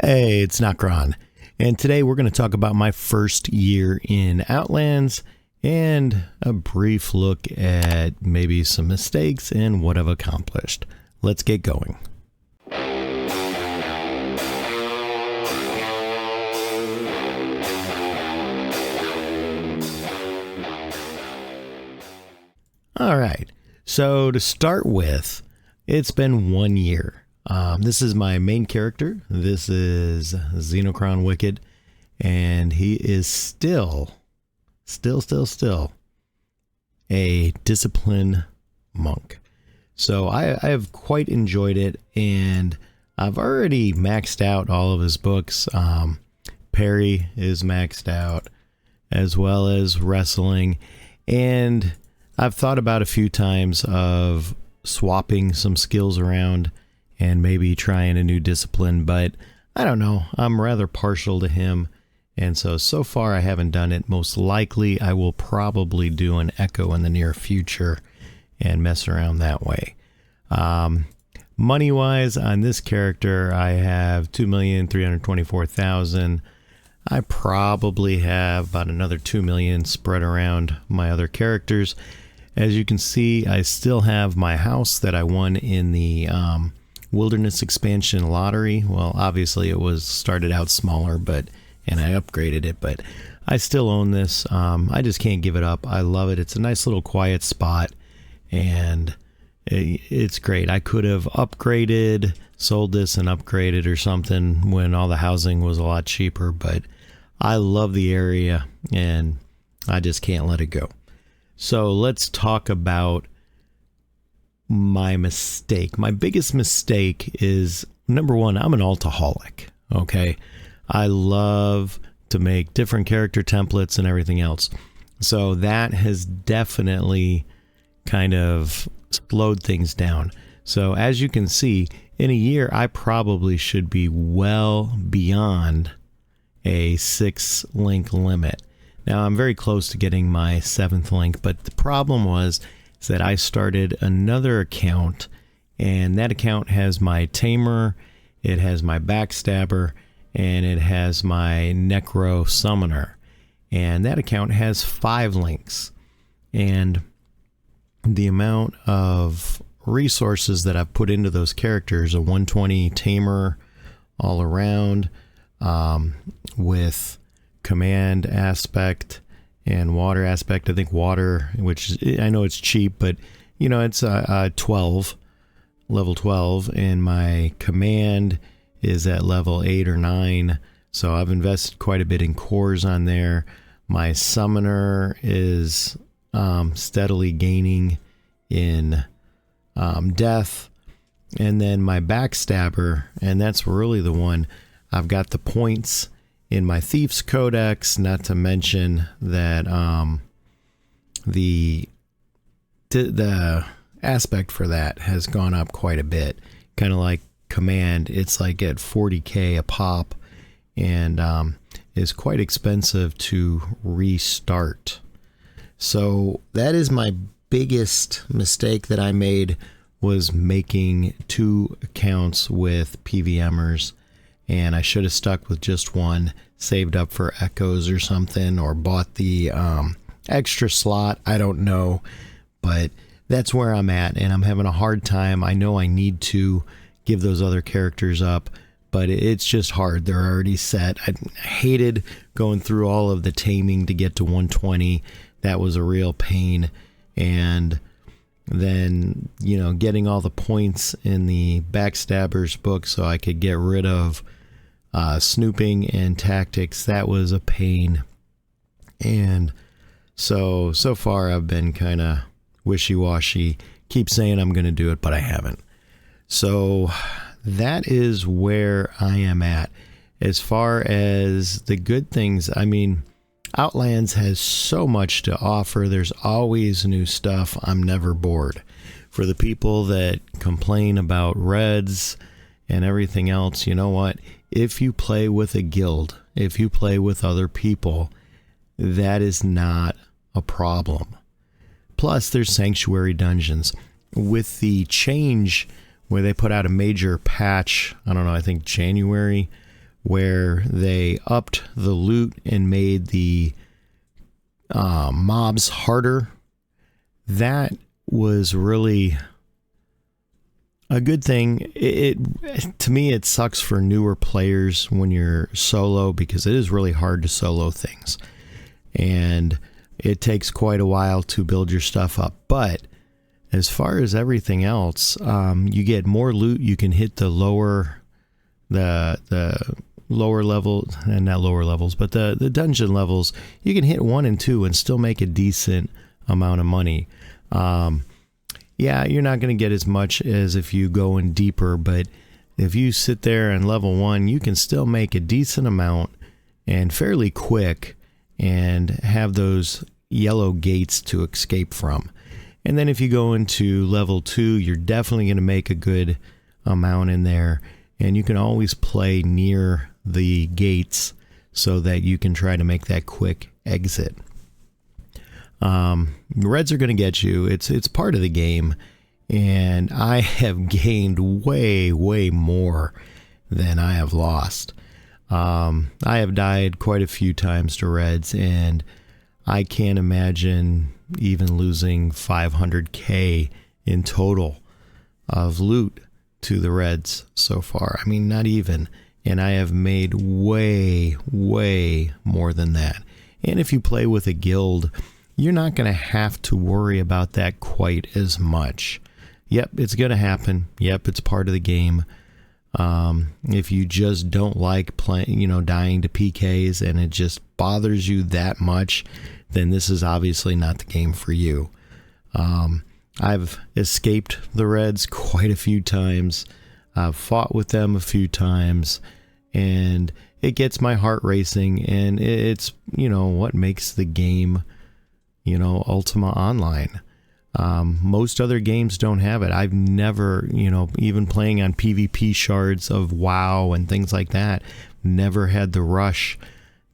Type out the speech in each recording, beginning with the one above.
Hey, it's Nakron, and today we're going to talk about my first year in Outlands and a brief look at maybe some mistakes and what I've accomplished. Let's get going. All right, so to start with, it's been 1 year. This is my main character. This is Xenocron Wicked, and he is still a disciplined monk. So I have quite enjoyed it, and I've already maxed out all of his books. Perry is maxed out, as well as wrestling, and I've thought about a few times of swapping some skills around and maybe trying a new discipline, but I don't know. I'm rather partial to him, and so far I haven't done it. Most likely I will probably do an Echo in the near future and mess around that way. Money-wise, on this character, I have $2,324,000. I probably have about another $2 million spread around my other characters. As you can see, I still have my house that I won in the Wilderness Expansion Lottery. Well, obviously it was started out smaller, and I upgraded it, but I still own this. I just can't give it up. I love it. It's a nice little quiet spot, and it's great. I could have upgraded, sold this and upgraded or something when all the housing was a lot cheaper, but I love the area, and I just can't let it go. So let's talk about my mistake. My biggest mistake is, number one, I'm an altaholic. Okay. I love to make different character templates and everything else. So that has definitely kind of slowed things down. So as you can see, in a year, I probably should be well beyond a 6-link limit. Now, I'm very close to getting my 7th link, but the problem was that I started another account, and that account has my Tamer, it has my Backstabber, and it has my Necro Summoner. And that account has 5 links. And the amount of resources that I've put into those characters, a 120 Tamer all around, with command aspect and water aspect. I think water, which I know it's cheap, but you know, it's 12, level 12, and my command is at level 8 or 9. So I've invested quite a bit in cores on there. My summoner is steadily gaining in death, and then my backstabber, and that's really the one. I've got the points in my Thief's Codex, not to mention that the aspect for that has gone up quite a bit. Kind of like command, it's like at 40k a pop, and is quite expensive to restart. So that is my biggest mistake that I made, was making 2 accounts with PVMers. And I should have stuck with just one, saved up for Echoes or something, or bought the extra slot. I don't know, but that's where I'm at, and I'm having a hard time. I know I need to give those other characters up, but it's just hard. They're already set. I hated going through all of the taming to get to 120. That was a real pain. And then, you know, getting all the points in the Backstabber's book so I could get rid of snooping and tactics, that was a pain. And so far I've been kind of wishy-washy. Keep saying I'm going to do it, but I haven't. So that is where I am at. As far as the good things, I mean, Outlands has so much to offer. There's always new stuff. I'm never bored. For the people that complain about reds and everything else, you know what? If you play with a guild, if you play with other people, that is not a problem. Plus, there's sanctuary dungeons. With the change where they put out a major patch, I don't know, I think January, where they upped the loot and made the mobs harder. That was really a good thing. It to me, it sucks for newer players when you're solo, because it is really hard to solo things, and it takes quite a while to build your stuff up. But as far as everything else, you get more loot. You can hit the lower level, and not lower levels, but the dungeon levels. You can hit 1 and 2 and still make a decent amount of money. Yeah, you're not going to get as much as if you go in deeper, but if you sit there and level 1, you can still make a decent amount and fairly quick and have those yellow gates to escape from. And then if you go into level 2, you're definitely going to make a good amount in there, and you can always play near the gates so that you can try to make that quick exit. Reds are going to get you. It's part of the game, and I have gained way more than I have lost. I have died quite a few times to reds, and I can't imagine even losing 500k in total of loot to the reds so far. I mean, not even. And I have made way more than that. And if you play with a guild, you're not going to have to worry about that quite as much. Yep, it's going to happen. Yep, it's part of the game. If you just don't like playing, dying to PKs, and it just bothers you that much, then this is obviously not the game for you. I've escaped the reds quite a few times. I've fought with them a few times, and it gets my heart racing, and it's, what makes the game, Ultima Online. Most other games don't have it. I've never, even playing on PvP shards of WoW and things like that, never had the rush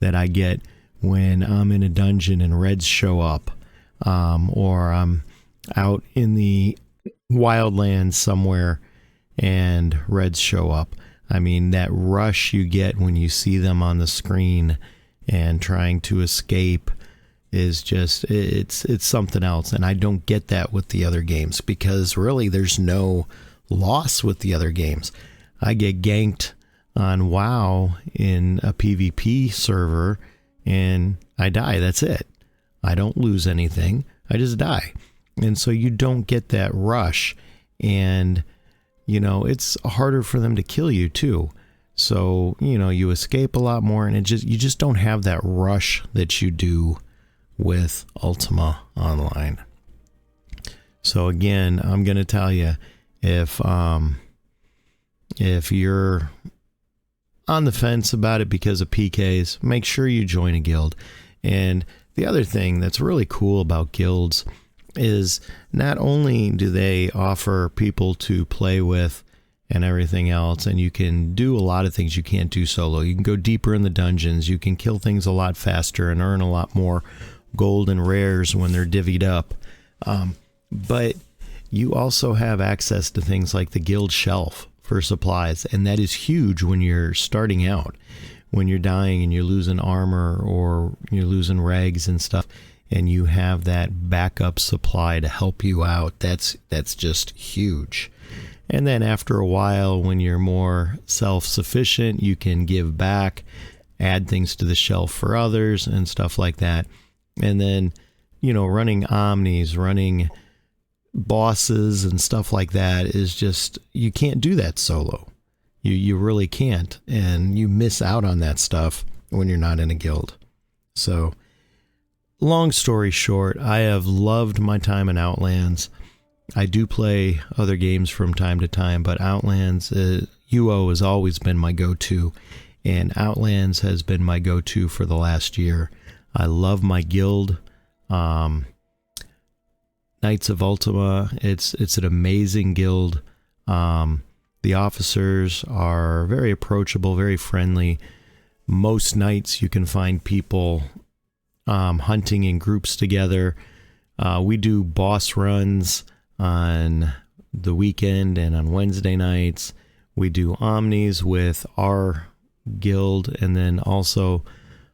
that I get when I'm in a dungeon and reds show up, or I'm out in the wildlands somewhere and reds show up. I mean, that rush you get when you see them on the screen and trying to escape is just, it's something else. And I don't get that with the other games, because really there's no loss with the other games. I get ganked on WoW in a PvP server and I die. That's it. I don't lose anything. I just die. And so you don't get that rush, and it's harder for them to kill you too. So, you escape a lot more, and you just don't have that rush that you do with Ultima Online. So again, I'm going to tell you, if you're on the fence about it because of PKs, make sure you join a guild. And the other thing that's really cool about guilds is not only do they offer people to play with and everything else, and you can do a lot of things you can't do solo. You can go deeper in the dungeons, you can kill things a lot faster and earn a lot more gold and rares when they're divvied up. But you also have access to things like the guild shelf for supplies, and that is huge when you're starting out. When you're dying and you're losing armor or you're losing rags and stuff, and you have that backup supply to help you out, that's just huge. And then after a while, when you're more self-sufficient, you can give back, add things to the shelf for others and stuff like that. And then, running omnis, running bosses and stuff like that is just, you can't do that solo. You really can't, and you miss out on that stuff when you're not in a guild. So, long story short, I have loved my time in Outlands. I do play other games from time to time, but Outlands, UO has always been my go-to, and Outlands has been my go-to for the last year. I love my guild. Knights of Ultima, it's an amazing guild. The officers are very approachable, very friendly. Most nights you can find people hunting in groups together. We do boss runs on the weekend and on Wednesday nights. We do omnis with our guild, and then also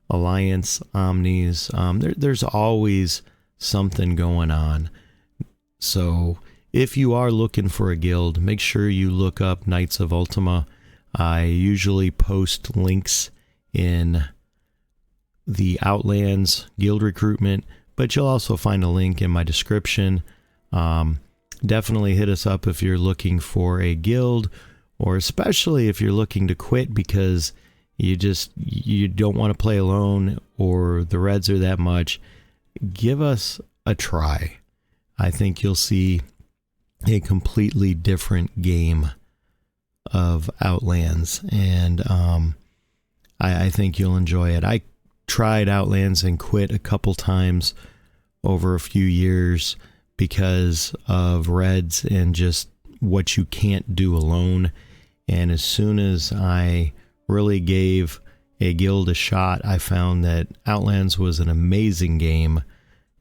Alliance, Omnis. There's always something going on. So if you are looking for a guild, make sure you look up Knights of Ultima. I usually post links in the Outlands guild recruitment, but you'll also find a link in my description. Definitely hit us up if you're looking for a guild, or especially if you're looking to quit because you don't want to play alone or the reds are that much. Give us a try. I think you'll see a completely different game of Outlands, and I think you'll enjoy it. I tried Outlands and quit a couple times over a few years because of reds and just what you can't do alone. And as soon as I really gave a guild a shot, I found that Outlands was an amazing game,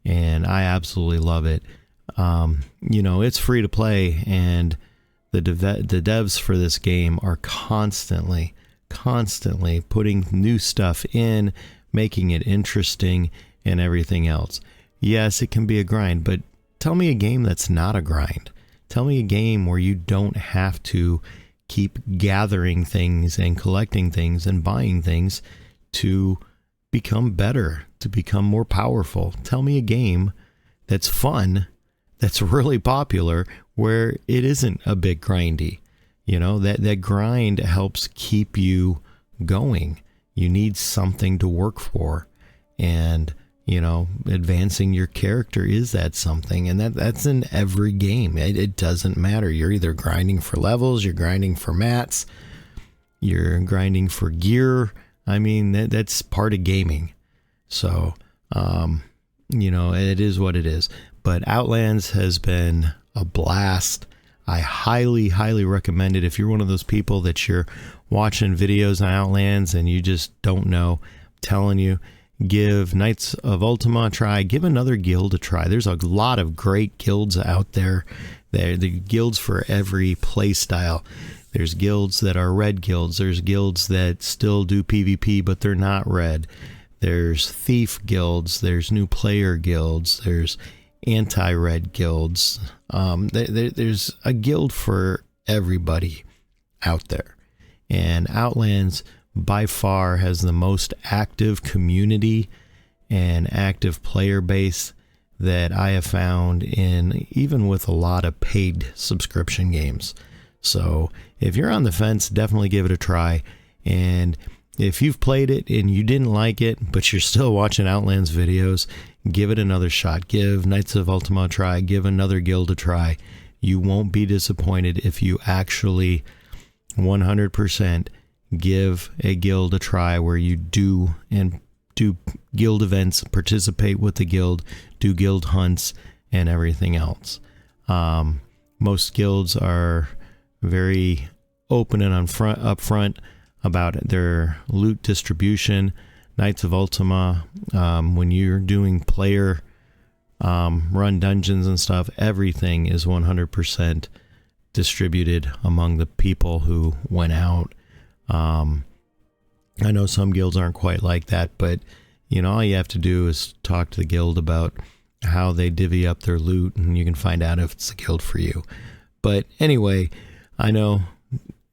and I absolutely love it. It's free to play, and the devs for this game are constantly putting new stuff in, making it interesting and everything else. Yes, it can be a grind, but tell me a game that's not a grind. Tell me a game where you don't have to keep gathering things and collecting things and buying things to become better, to become more powerful. Tell me a game that's fun, that's really popular, where it isn't a bit grindy. That grind helps keep you going. You need something to work for, and advancing your character is that something, and that's in every game. It doesn't matter. You're either grinding for levels, you're grinding for mats, you're grinding for gear. I mean, that's part of gaming. So, it is what it is. But Outlands has been a blast. I highly, highly recommend it. If you're one of those people that you're watching videos on Outlands and you just don't know, I'm telling you, give Knights of Ultima a try. Give another guild a try. There's a lot of great guilds out there. They're the guilds for every play style. There's guilds that are red guilds. There's guilds that still do PvP, but they're not red. There's thief guilds. There's new player guilds. There's anti-red guilds. There's a guild for everybody out there. And Outlands by far has the most active community and active player base that I have found even with a lot of paid subscription games. So if you're on the fence, definitely give it a try. And if you've played it and you didn't like it, but you're still watching Outlands videos, give it another shot. Give Knights of Ultima a try. Give another guild a try. You won't be disappointed if you actually 100% give a guild a try, where you do guild events, participate with the guild, do guild hunts and everything else. Most guilds are very open and upfront about their loot distribution. Knights of Ultima, when you're doing player run dungeons and stuff, everything is 100% distributed among the people who went out. I know some guilds aren't quite like that, but all you have to do is talk to the guild about how they divvy up their loot, and you can find out if it's a guild for you. But anyway, I know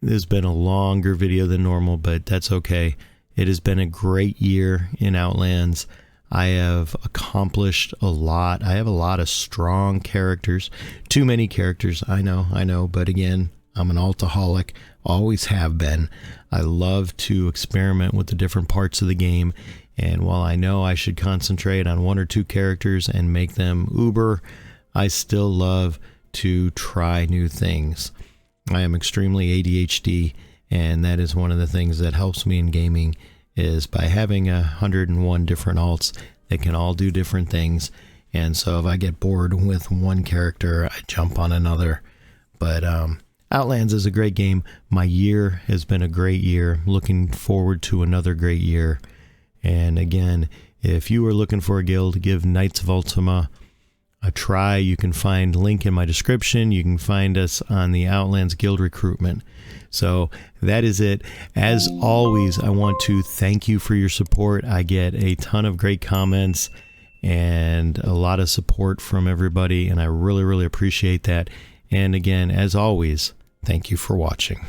there's been a longer video than normal, but that's okay. It has been a great year in Outlands. I have accomplished a lot. I have a lot of strong characters. Too many characters, I know. But again, I'm an altaholic, always have been. I love to experiment with the different parts of the game. And while I know I should concentrate on one or two characters and make them uber, I still love to try new things. I am extremely ADHD, and that is one of the things that helps me in gaming, is by having 101 different alts that can all do different things. And so if I get bored with one character, I jump on another. But Outlands is a great game. My year has been a great year. Looking forward to another great year. And again, if you are looking for a guild, give Knights of Ultima a try. You can find link in my description. You can find us on the Outlands Guild Recruitment. So that is it. As always, I want to thank you for your support. I get a ton of great comments and a lot of support from everybody, and I really, really appreciate that. And again, as always, thank you for watching.